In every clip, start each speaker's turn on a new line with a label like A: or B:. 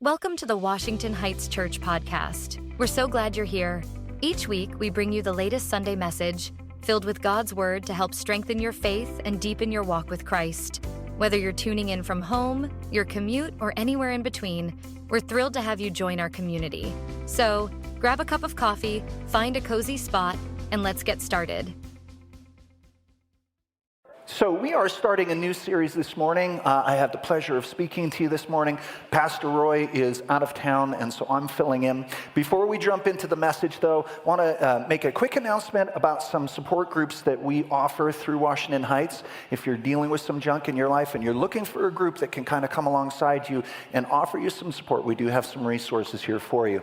A: Welcome to the Washington Heights Church podcast. We're so glad you're here. Each week, we bring you the latest Sunday message filled with God's Word to help strengthen your faith and deepen your walk with Christ. Whether you're tuning in from home, your commute, or anywhere in between, we're thrilled to have you join our community. So, grab a cup of coffee, find a cozy spot, and let's get started.
B: So we are starting a new series this morning. I have the pleasure of speaking to you this morning. Pastor Roy is out of town, and so I'm filling in. Before we jump into the message, though, I want to make a quick announcement about some support groups that we offer through Washington Heights. If you're dealing with some junk in your life and you're looking for a group that can kind of come alongside you and offer you some support, we do have some resources here for you.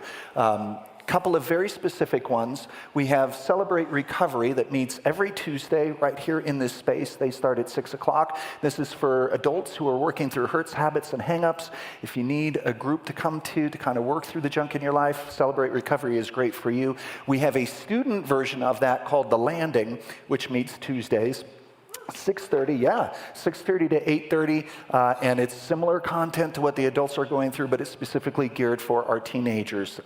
B: Couple of very specific ones. We have Celebrate Recovery that meets every Tuesday right here in this space. They start at 6 o'clock. This is for adults who are working through hurts, habits, and hang-ups. If you need a group to come to kind of work through the junk in your life, Celebrate Recovery is great for you. We have a student version of that called The Landing, which meets Tuesdays. 6:30 to 8:30, and it's similar content to what the adults are going through, but it's specifically geared for our teenagers,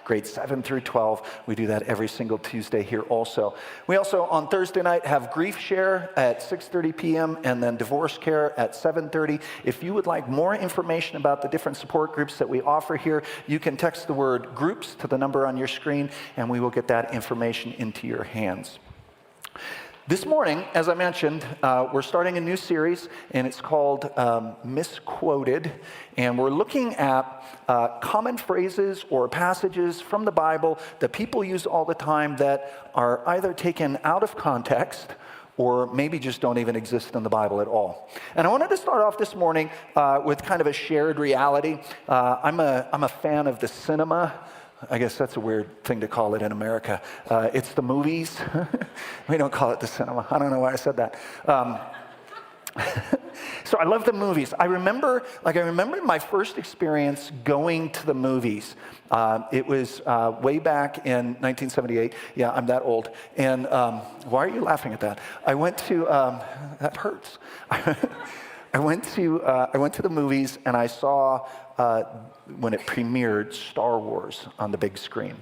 B: grades 7 through 12. We do that every single Tuesday here also. We also, on Thursday night, have Grief Share at 6:30 p.m. and then Divorce Care at 7:30. If you would like more information about the different support groups that we offer here, you can text the word GROUPS to the number on your screen, and we will get that information into your hands. This morning, as I mentioned, we're starting a new series, and it's called Misquoted, and we're looking at common phrases or passages from the Bible that people use all the time that are either taken out of context or maybe just don't even exist in the Bible at all. And I wanted to start off this morning with kind of a shared reality. I'm a fan of the cinema. I guess that's a weird thing to call it in America. It's the movies. We don't call it the cinema. I don't know why I said that. So I love the movies. I remember my first experience going to the movies. It was way back in 1978. Yeah, I'm that old. And why are you laughing at that? I went to, that hurts. I went to the movies, and I saw when it premiered Star Wars on the big screen.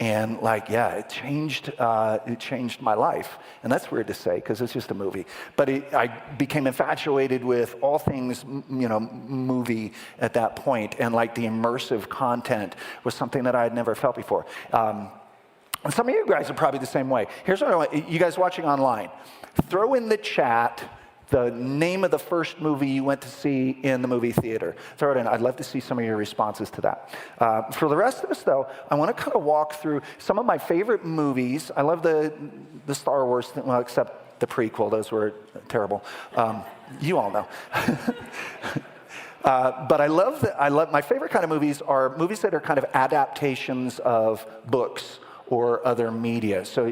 B: And it changed my life. And that's weird to say because it's just a movie. But I became infatuated with all things, movie at that point. And the immersive content was something that I had never felt before. And some of you guys are probably the same way. Here's what I want you guys watching online. Throw in the chat the name of the first movie you went to see in the movie theater. Throw it in. I'd love to see some of your responses to that. For the rest of us, though, I want to kind of walk through some of my favorite movies. I love the Star Wars, well, except the prequel. Those were terrible. You all know. But I love my favorite kind of movies are movies that are kind of adaptations of books or other media. So,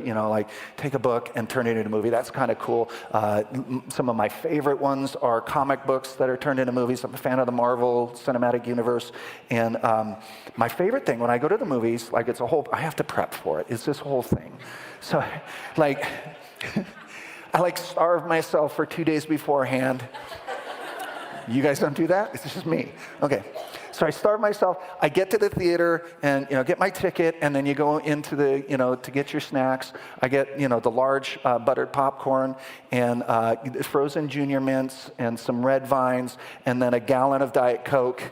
B: take a book and turn it into a movie. That's kind of cool. Some of my favorite ones are comic books that are turned into movies. I'm a fan of the Marvel Cinematic Universe. And my favorite thing when I go to the movies, it's a whole, I have to prep for it. It's this whole thing. So, I starve myself for 2 days beforehand. You guys don't do that? It's just me. Okay. So I starve myself. I get to the theater and, get my ticket, and then you go into the, to get your snacks. I get, the large buttered popcorn and frozen Junior Mints and some Red Vines and then a gallon of Diet Coke.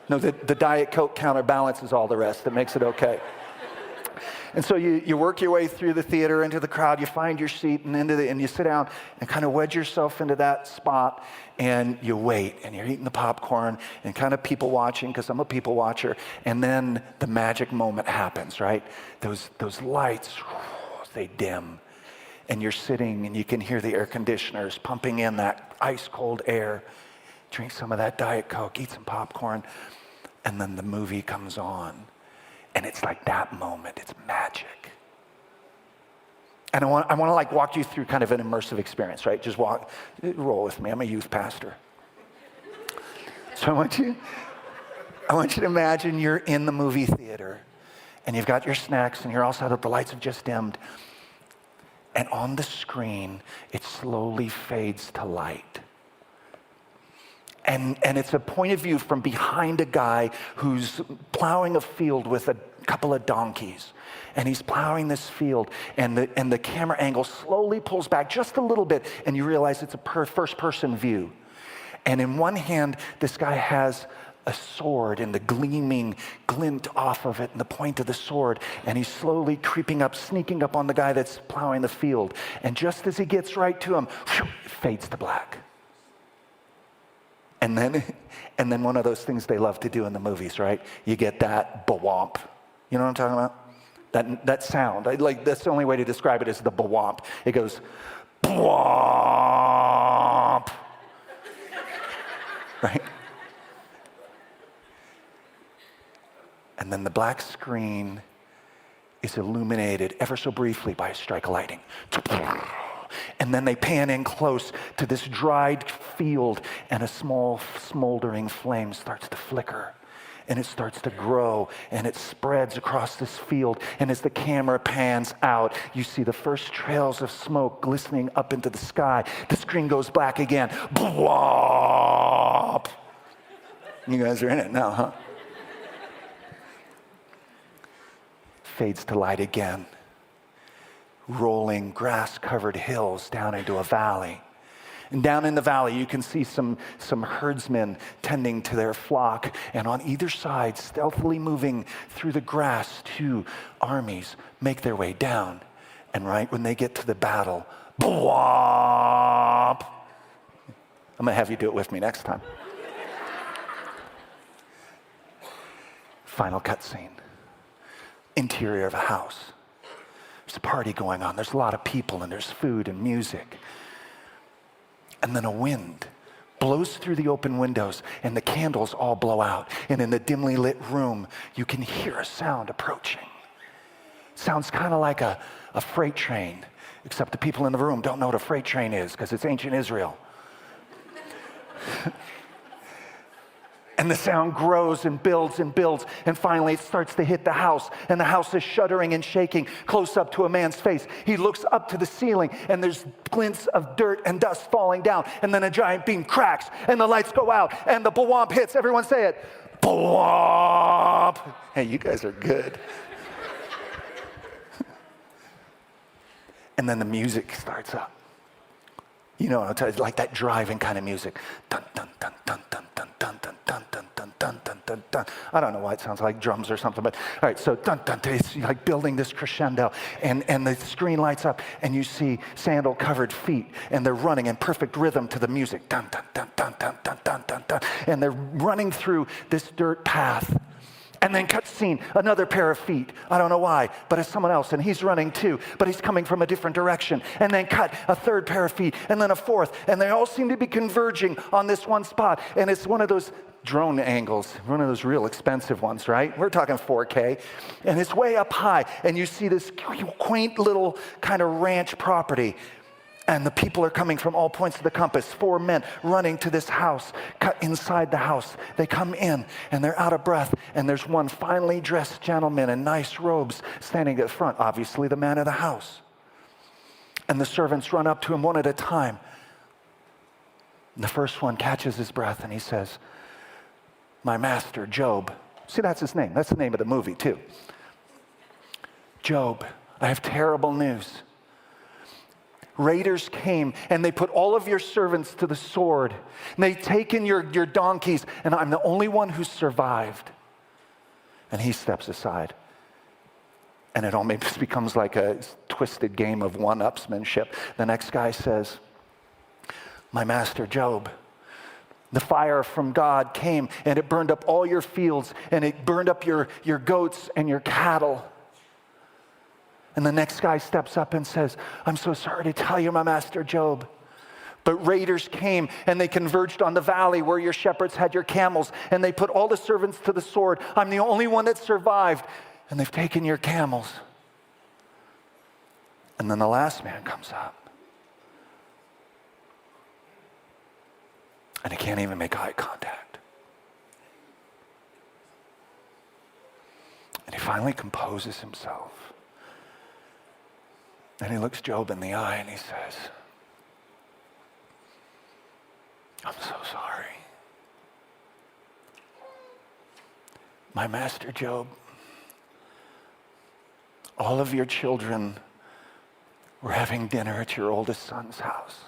B: No, the Diet Coke counterbalances all the rest. That makes it okay. And so you work your way through the theater into the crowd, you find your seat and you sit down and kind of wedge yourself into that spot and you wait and you're eating the popcorn and kind of people watching because I'm a people watcher. And then the magic moment happens, right? Those lights, they dim and you're sitting and you can hear the air conditioners pumping in that ice cold air. Drink some of that Diet Coke, eat some popcorn, and then the movie comes on. And it's like that moment. It's magic. And I want to walk you through kind of an immersive experience, right? Just roll with me. I'm a youth pastor. So I want you to imagine you're in the movie theater and you've got your snacks and you're all set up. The lights have just dimmed. And on the screen, it slowly fades to light. And it's a point of view from behind a guy who's plowing a field with a couple of donkeys. And he's plowing this field, and the camera angle slowly pulls back just a little bit, and you realize it's a first-person view. And in one hand, this guy has a sword and the gleaming glint off of it and the point of the sword. And he's slowly creeping up, sneaking up on the guy that's plowing the field. And just as he gets right to him, it fades to black. And then one of those things they love to do in the movies, right? You get that ba-womp. You know what I'm talking about? That sound. That's the only way to describe it is the ba-womp. It goes, ba-womp. Right? And then the black screen is illuminated ever so briefly by a strike of lightning. And then they pan in close to this dried field, and a small smoldering flame starts to flicker. And it starts to grow, and it spreads across this field. And as the camera pans out, you see the first trails of smoke glistening up into the sky. The screen goes black again. Blop! You guys are in it now, huh? Fades to light again. Rolling grass-covered hills down into a valley. And down in the valley, you can see some herdsmen tending to their flock. And on either side, stealthily moving through the grass, two armies make their way down. And right when they get to the battle, blop! I'm going to have you do it with me next time. Final cutscene. Interior of a house. There's a party going on. There's a lot of people, and there's food and music. And then a wind blows through the open windows, and the candles all blow out. And in the dimly lit room, you can hear a sound approaching. Sounds kind of like a freight train, except the people in the room don't know what a freight train is because it's ancient Israel. And the sound grows and builds and builds, and finally it starts to hit the house, and the house is shuddering and shaking close up to a man's face. He looks up to the ceiling, and there's glints of dirt and dust falling down, and then a giant beam cracks, and the lights go out, and the ba-womp hits. Everyone say it. Ba-womp. Hey, you guys are good. And then the music starts up. You know, like that driving kind of music. Dun, dun, dun, dun, dun, dun, dun, dun, dun, dun, dun, dun, dun, dun, dun. I don't know why it sounds like drums or something, but all right, so dun, dun, dun, it's like building this crescendo, and the screen lights up, and you see sandal-covered feet, and they're running in perfect rhythm to the music. Dun, dun, dun, dun, dun, dun, dun, dun, dun. And they're running through this dirt path. And then cut scene, another pair of feet. I don't know why, but it's someone else, and he's running too, but he's coming from a different direction. And then cut a third pair of feet, and then a fourth, and they all seem to be converging on this one spot. And it's one of those drone angles, one of those real expensive ones, right? We're talking 4K. And it's way up high, and you see this quaint little kind of ranch property. And the people are coming from all points of the compass. 4 men running to this house, cut inside the house. They come in, and they're out of breath. And there's one finely dressed gentleman in nice robes standing at the front, obviously the man of the house. And the servants run up to him one at a time. And the first one catches his breath, and he says, "My master, Job." See, that's his name. That's the name of the movie, too. "Job, I have terrible news. Raiders came, and they put all of your servants to the sword. And they've taken your donkeys, and I'm the only one who's survived." And he steps aside. And it almost becomes like a twisted game of one-upsmanship. The next guy says, "My master Job, the fire from God came, and it burned up all your fields, and it burned up your goats and your cattle." And the next guy steps up and says, "I'm so sorry to tell you, my master Job, but raiders came, and they converged on the valley where your shepherds had your camels, and they put all the servants to the sword. I'm the only one that survived, and they've taken your camels." And then the last man comes up, and he can't even make eye contact. And he finally composes himself. And he looks Job in the eye and he says, "I'm so sorry. my master Job, all of your children were having dinner at your oldest son's house.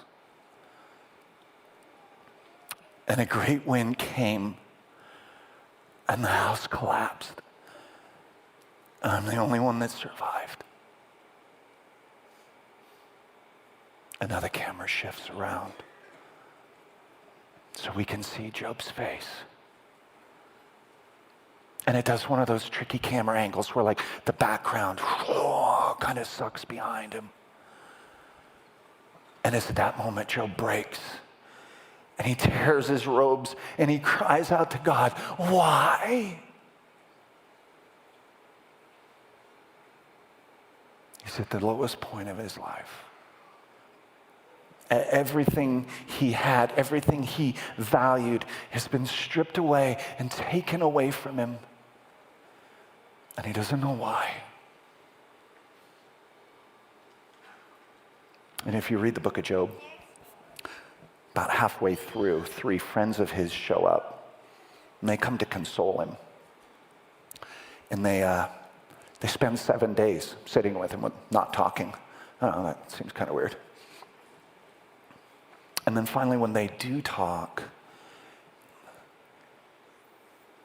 B: And a great wind came, and the house collapsed. And I'm the only one that survived. And now the camera shifts around so we can see Job's face. And it does one of those tricky camera angles where like the background kind of sucks behind him. And it's at that moment Job breaks. And he tears his robes and he cries out to God, why? He's at the lowest point of his life. Everything he had, everything he valued has been stripped away and taken away from him. And he doesn't know why. And if you read the book of Job, about halfway through, 3 friends of his show up, and they come to console him. And they spend 7 days sitting with him, not talking. I don't know, that seems kind of weird. And then finally, when they do talk,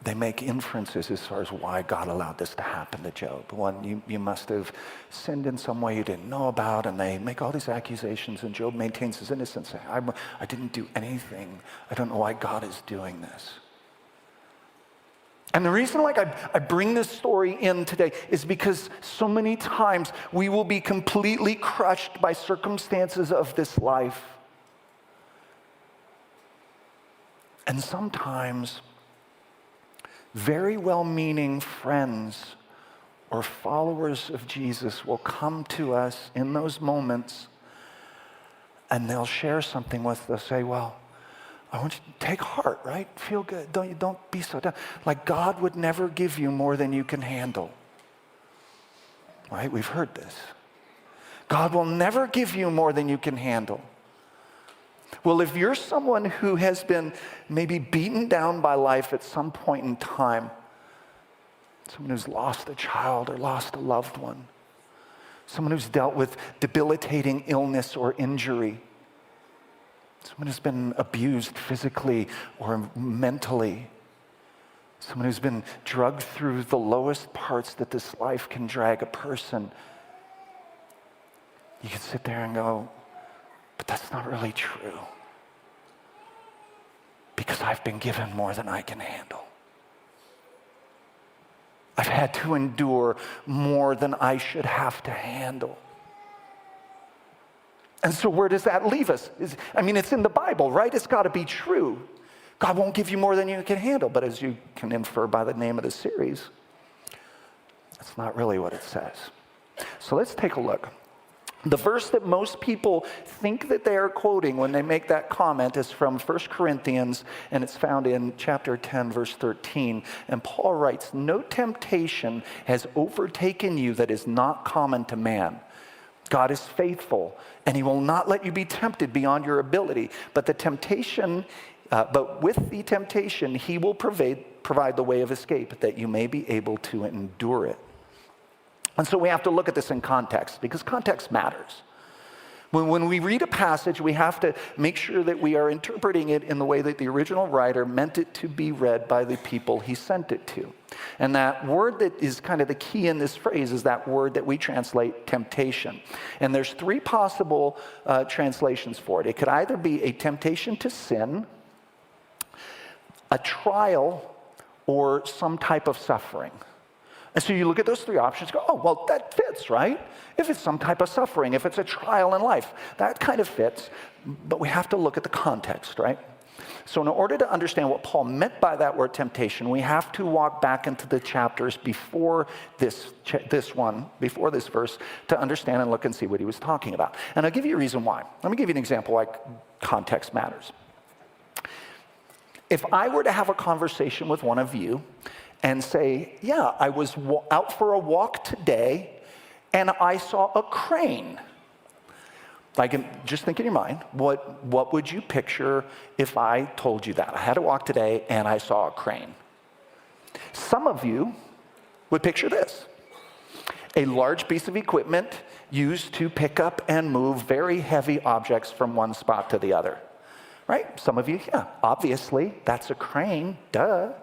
B: they make inferences as far as why God allowed this to happen to Job. One, you must have sinned in some way you didn't know about, and they make all these accusations, and Job maintains his innocence. I didn't do anything. I don't know why God is doing this. And the reason I bring this story in today is because so many times we will be completely crushed by circumstances of this life. And sometimes very well-meaning friends or followers of Jesus will come to us in those moments and they'll share something with us. They'll say, well, I want you to take heart, right? Feel good. Don't be so down. Like God would never give you more than you can handle. Right? We've heard this. God will never give you more than you can handle. Well, if you're someone who has been maybe beaten down by life at some point in time, someone who's lost a child or lost a loved one, someone who's dealt with debilitating illness or injury, someone who's been abused physically or mentally, someone who's been drugged through the lowest parts that this life can drag a person, you can sit there and go, but that's not really true. Because I've been given more than I can handle. I've had to endure more than I should have to handle. And so where does that leave us? It's in the Bible, right? It's got to be true. God won't give you more than you can handle. But as you can infer by the name of the series, that's not really what it says. So let's take a look. The verse that most people think that they are quoting when they make that comment is from 1 Corinthians, and it's found in chapter 10, verse 13. And Paul writes, "No temptation has overtaken you that is not common to man. God is faithful, and he will not let you be tempted beyond your ability. But with the temptation, he will provide the way of escape, that you may be able to endure it." And so we have to look at this in context, because context matters. When we read a passage, we have to make sure that we are interpreting it in the way that the original writer meant it to be read by the people he sent it to. And that word that is kind of the key in this phrase is that word that we translate temptation. And there's 3 possible translations for it. It could either be a temptation to sin, a trial, or some type of suffering. And so you look at those 3 options and go, oh, well, that fits, right? If it's some type of suffering, if it's a trial in life, that kind of fits. But we have to look at the context, right? So in order to understand what Paul meant by that word temptation, we have to walk back into the chapters before this verse, to understand and look and see what he was talking about. And I'll give you a reason why. Let me give you an example why context matters. If I were to have a conversation with one of you and say, yeah, I was out for a walk today and I saw a crane. Just think in your mind, what would you picture if I told you that? I had a walk today and I saw a crane. Some of you would picture this: a large piece of equipment used to pick up and move very heavy objects from one spot to the other. Right? Some of you, yeah, obviously, that's a crane, duh.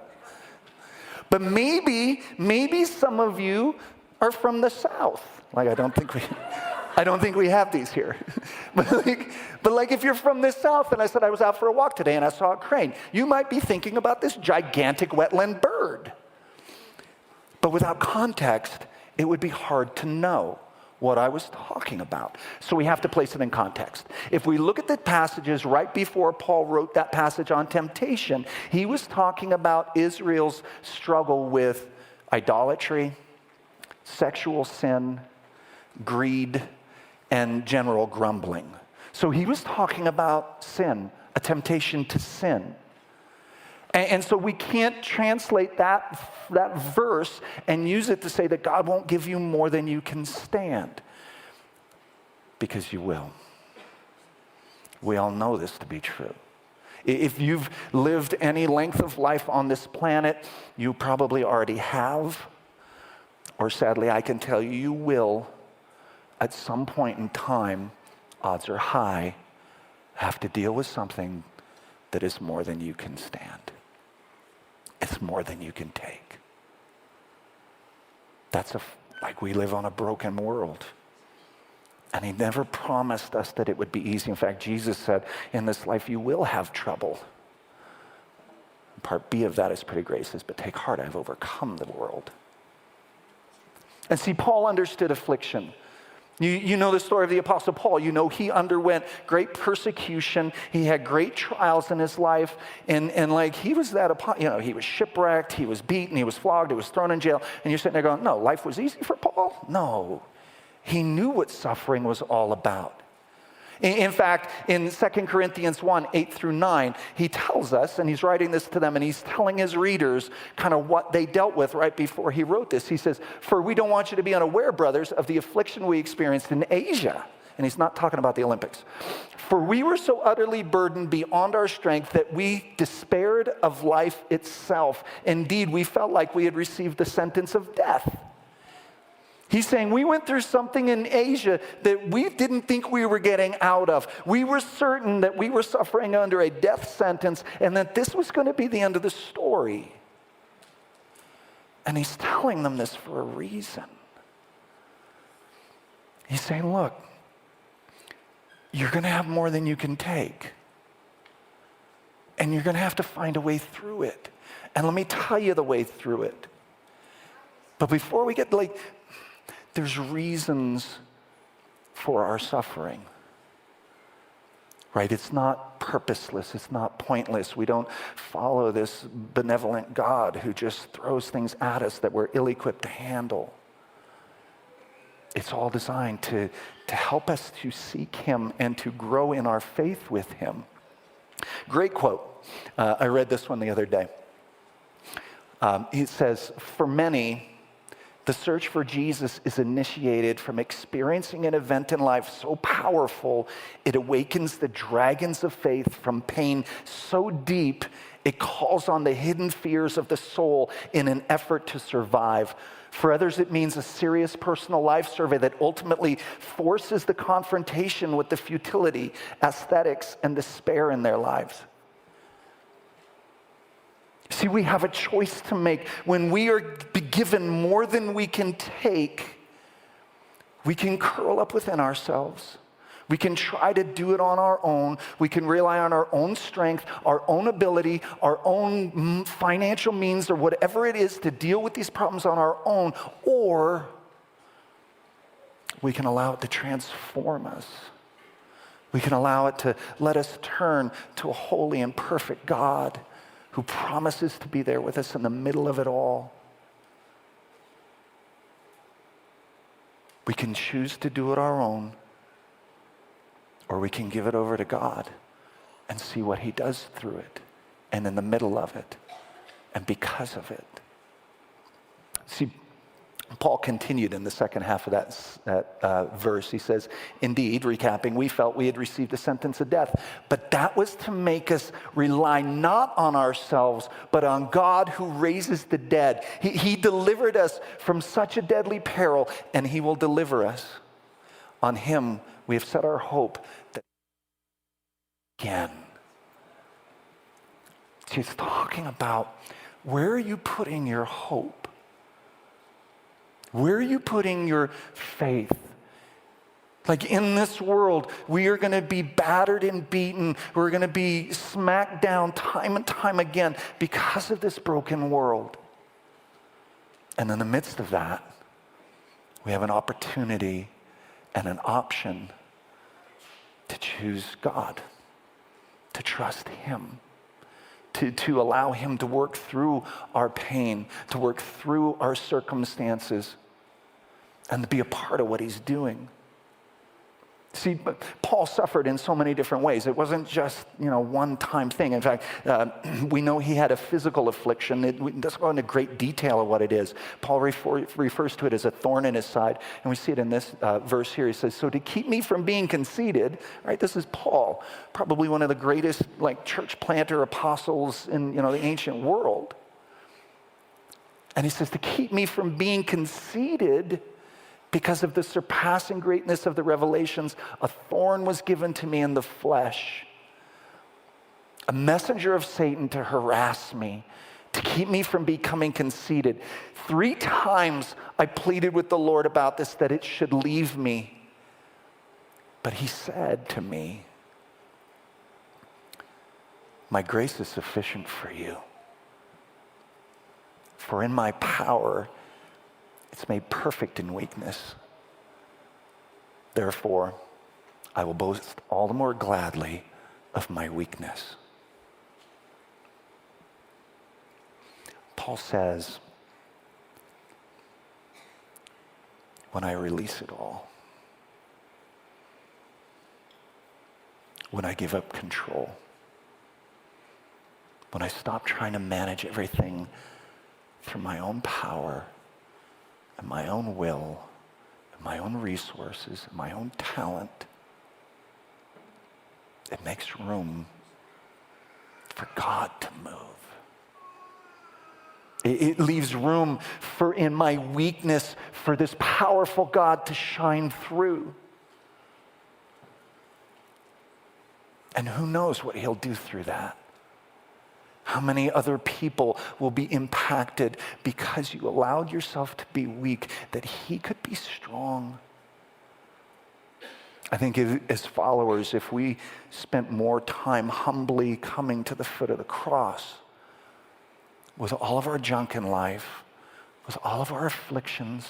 B: But maybe some of you are from the South. Like, I don't think we have these here. but like if you're from the South, and I said I was out for a walk today and I saw a crane, you might be thinking about this gigantic wetland bird. But without context, it would be hard to know what I was talking about. So we have to place it in context. If we look at the passages right before Paul wrote that passage on temptation, he was talking about Israel's struggle with idolatry, sexual sin, greed, and general grumbling. So he was talking about sin, a temptation to sin. And so we can't translate that verse and use it to say that God won't give you more than you can stand. Because you will. We all know this to be true. If you've lived any length of life on this planet, you probably already have. Or sadly, I can tell you, you will, at some point in time, odds are high, have to deal with something that is more than you can stand. It's more than you can take. Like we live on a broken world. And he never promised us that it would be easy. In fact, Jesus said, in this life you will have trouble. Part B of that is pretty great. It says, but take heart, I've overcome the world. And see, Paul understood affliction. You know the story of the Apostle Paul. You know he underwent great persecution. He had great trials in his life. And like he was he was shipwrecked, he was beaten, he was flogged, he was thrown in jail. And you're sitting there going, no, life was easy for Paul? No. He knew what suffering was all about. In fact, in 2 Corinthians 1, 8 through 9, he tells us, and he's writing this to them, and he's telling his readers kind of what they dealt with right before he wrote this. He says, for we don't want you to be unaware, brothers, of the affliction we experienced in Asia. And he's not talking about the Olympics. For we were so utterly burdened beyond our strength that we despaired of life itself. Indeed, we felt like we had received the sentence of death. He's saying we went through something in Asia that we didn't think we were getting out of. We were certain that we were suffering under a death sentence and that this was going to be the end of the story. And he's telling them this for a reason. He's saying, look, you're going to have more than you can take. And you're going to have to find a way through it. And let me tell you the way through it. But before we get there's reasons for our suffering, right? It's not purposeless. It's not pointless. We don't follow this benevolent God who just throws things at us that we're ill-equipped to handle. It's all designed to help us to seek him and to grow in our faith with him. Great quote. I read this one the other day. It says, for many, the search for Jesus is initiated from experiencing an event in life so powerful, it awakens the dragons of faith from pain so deep, it calls on the hidden fears of the soul in an effort to survive. For others, it means a serious personal life survey that ultimately forces the confrontation with the futility, aesthetics, and despair in their lives. See, we have a choice to make. When we are given more than we can take, we can curl up within ourselves. We can try to do it on our own. We can rely on our own strength, our own ability, our own financial means, or whatever it is to deal with these problems on our own. Or we can allow it to transform us. We can allow it to let us turn to a holy and perfect God who promises to be there with us in the middle of it all. We can choose to do it our own, or we can give it over to God and see what he does through it and in the middle of it and because of it. See, Paul continued in the second half of that verse. He says, indeed, recapping, we felt we had received the sentence of death, but that was to make us rely not on ourselves, but on God who raises the dead. He delivered us from such a deadly peril, and he will deliver us. On him we have set our hope that again. She's talking about, where are you putting your hope? Where are you putting your faith? Like in this world, we are going to be battered and beaten. We're going to be smacked down time and time again because of this broken world. And in the midst of that, we have an opportunity and an option to choose God, to trust him, to allow him to work through our pain, to work through our circumstances, and to be a part of what he's doing. See, Paul suffered in so many different ways. It wasn't just, one-time thing. In fact, we know he had a physical affliction. It doesn't go into great detail of what it is. Paul refers to it as a thorn in his side, and we see it in this verse here. He says, so to keep me from being conceited, right, this is Paul, probably one of the greatest church planter apostles in the ancient world. And he says, to keep me from being conceited, because of the surpassing greatness of the revelations, a thorn was given to me in the flesh, a messenger of Satan to harass me, to keep me from becoming conceited. 3 times I pleaded with the Lord about this, that it should leave me. But he said to me, my grace is sufficient for you. For in my power, it's made perfect in weakness. Therefore, I will boast all the more gladly of my weakness. Paul says, when I release it all, when I give up control, when I stop trying to manage everything through my own power, and my own will, and my own resources, and my own talent, it makes room for God to move. It leaves room for, in my weakness, for this powerful God to shine through. And who knows what he'll do through that? How many other people will be impacted because you allowed yourself to be weak, that he could be strong? I think as followers, if we spent more time humbly coming to the foot of the cross, with all of our junk in life, with all of our afflictions,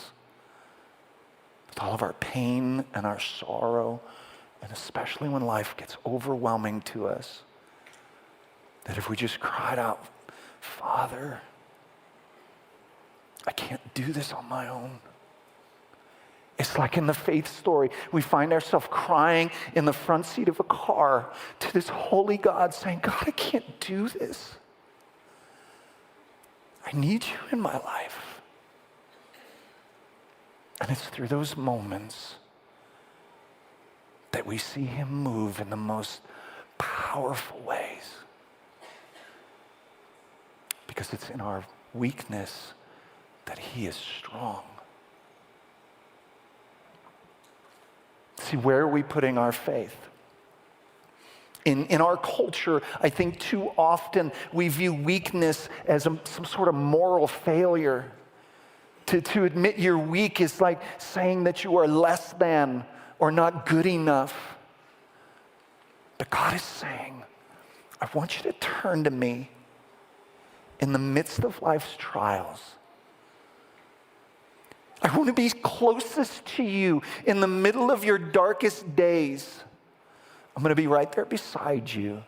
B: with all of our pain and our sorrow, and especially when life gets overwhelming to us, that if we just cried out, Father, I can't do this on my own. It's like in the faith story, we find ourselves crying in the front seat of a car to this holy God saying, God, I can't do this. I need you in my life. And it's through those moments that we see him move in the most powerful ways. Because it's in our weakness that he is strong. See, where are we putting our faith? In our culture, I think too often we view weakness as some sort of moral failure. To admit you're weak is like saying that you are less than or not good enough. But God is saying, I want you to turn to me in the midst of life's trials. I want to be closest to you in the middle of your darkest days. I'm going to be right there beside you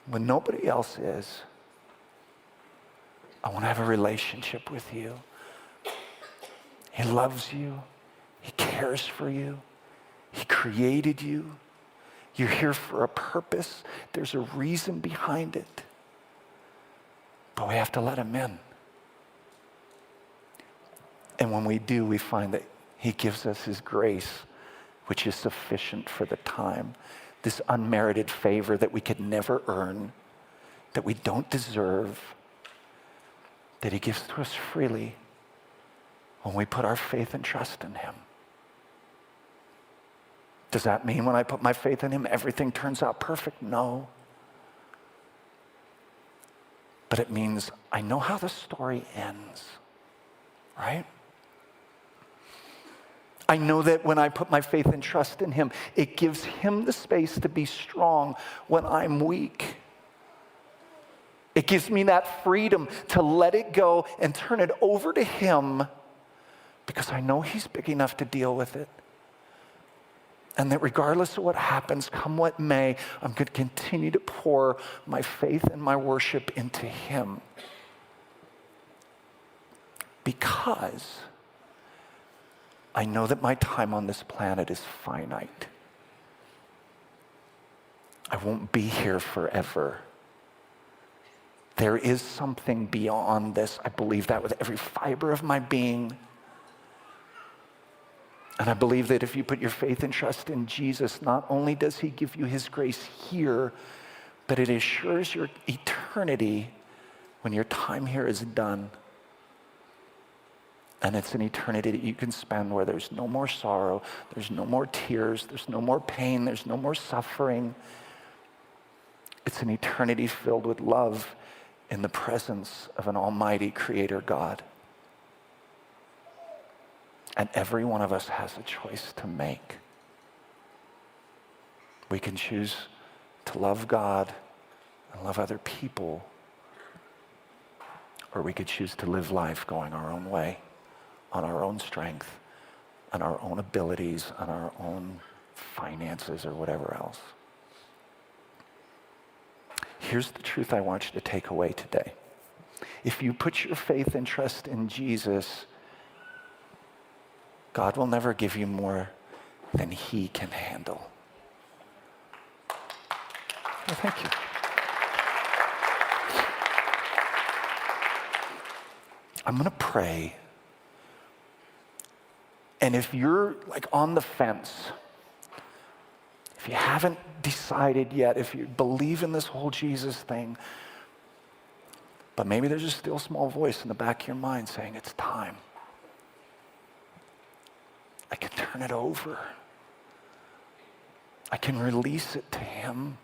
B: when nobody else is. I want to have a relationship with you. He loves you. He cares for you. He created you. You're here for a purpose. There's a reason behind it. But we have to let him in. And when we do, we find that he gives us his grace, which is sufficient for the time. This unmerited favor that we could never earn, that we don't deserve, that he gives to us freely when we put our faith and trust in him. Does that mean when I put my faith in him, everything turns out perfect? No. But it means I know how the story ends, right? I know that when I put my faith and trust in him, it gives him the space to be strong when I'm weak. It gives me that freedom to let it go and turn it over to him because I know he's big enough to deal with it. And that regardless of what happens, come what may, I'm going to continue to pour my faith and my worship into him. Because I know that my time on this planet is finite. I won't be here forever. There is something beyond this. I believe that with every fiber of my being. And I believe that if you put your faith and trust in Jesus, not only does he give you his grace here, but it assures your eternity when your time here is done. And it's an eternity that you can spend where there's no more sorrow, there's no more tears, there's no more pain, there's no more suffering. It's an eternity filled with love in the presence of an almighty creator God. And every one of us has a choice to make. We can choose to love God and love other people, or we could choose to live life going our own way, on our own strength, on our own abilities, on our own finances, or whatever else. Here's the truth I want you to take away today. If you put your faith and trust in Jesus, God will never give you more than he can handle. Well, thank you. I'm going to pray. And if you're like on the fence, if you haven't decided yet, if you believe in this whole Jesus thing, but maybe there's a still small voice in the back of your mind saying it's time. I can turn it over. I can release it to him.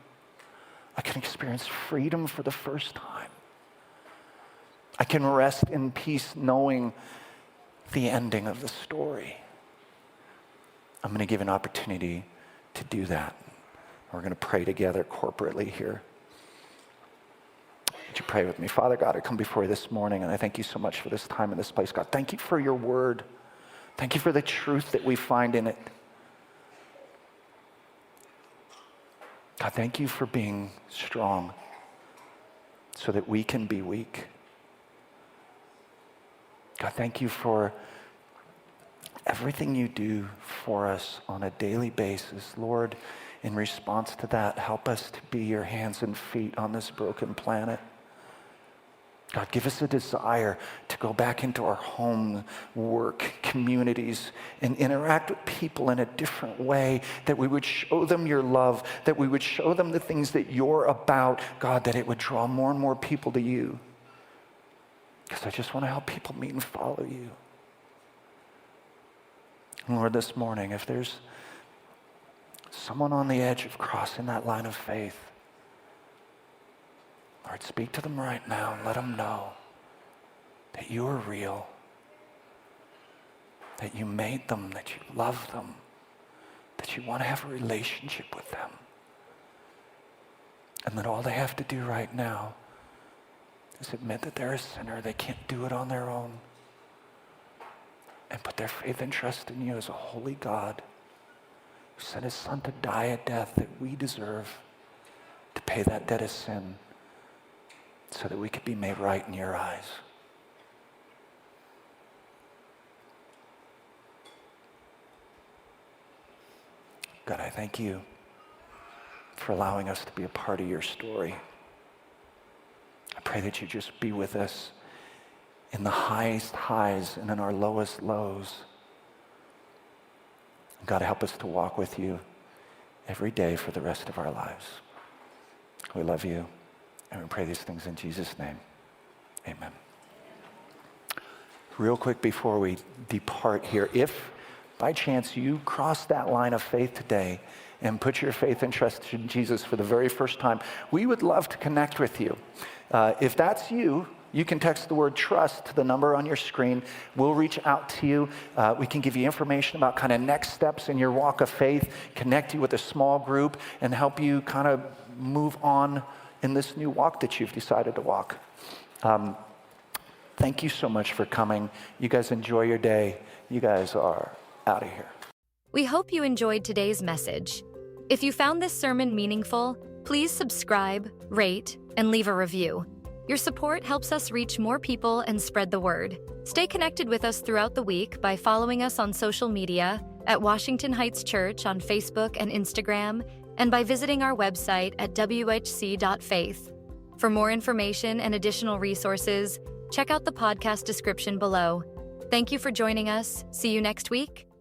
B: I can experience freedom for the first time. I can rest in peace knowing the ending of the story. I'm going to give an opportunity to do that. We're going to pray together corporately here. Would you pray with me? Father God, I come before you this morning, and I thank you so much for this time in this place. God, thank you for your word. Thank you for the truth that we find in it. God, thank you for being strong so that we can be weak. God, thank you for everything you do for us on a daily basis. Lord, in response to that, help us to be your hands and feet on this broken planet. God, give us a desire to go back into our home, work, communities, and interact with people in a different way, that we would show them your love, that we would show them the things that you're about, God, that it would draw more and more people to you. Because I just want to help people meet and follow you. And Lord, this morning, if there's someone on the edge of crossing that line of faith, Lord, speak to them right now and let them know that you are real, that you made them, that you love them, that you want to have a relationship with them, and that all they have to do right now is admit that they're a sinner. They can't do it on their own, and put their faith and trust in you as a holy God who sent his son to die a death that we deserve, to pay that debt of sin, so that we could be made right in your eyes. God, I thank you for allowing us to be a part of your story. I pray that you just be with us in the highest highs and in our lowest lows. God, help us to walk with you every day for the rest of our lives. We love you, and we pray these things in Jesus' name. Amen. Real quick before we depart here, if by chance you cross that line of faith today and put your faith and trust in Jesus for the very first time, we would love to connect with you. If that's you, you can text the word trust to the number on your screen. We'll reach out to you. We can give you information about kind of next steps in your walk of faith, connect you with a small group, and help you kind of move on in this new walk that you've decided to walk. Thank you so much for coming. You guys enjoy your day. You guys are out of here.
A: We hope you enjoyed today's message. If you found this sermon meaningful, please subscribe, rate, and leave a review. Your support helps us reach more people and spread the word. Stay connected with us throughout the week by following us on social media at Washington Heights Church on Facebook and Instagram, and by visiting our website at whc.faith. For more information and additional resources, check out the podcast description below. Thank you for joining us. See you next week.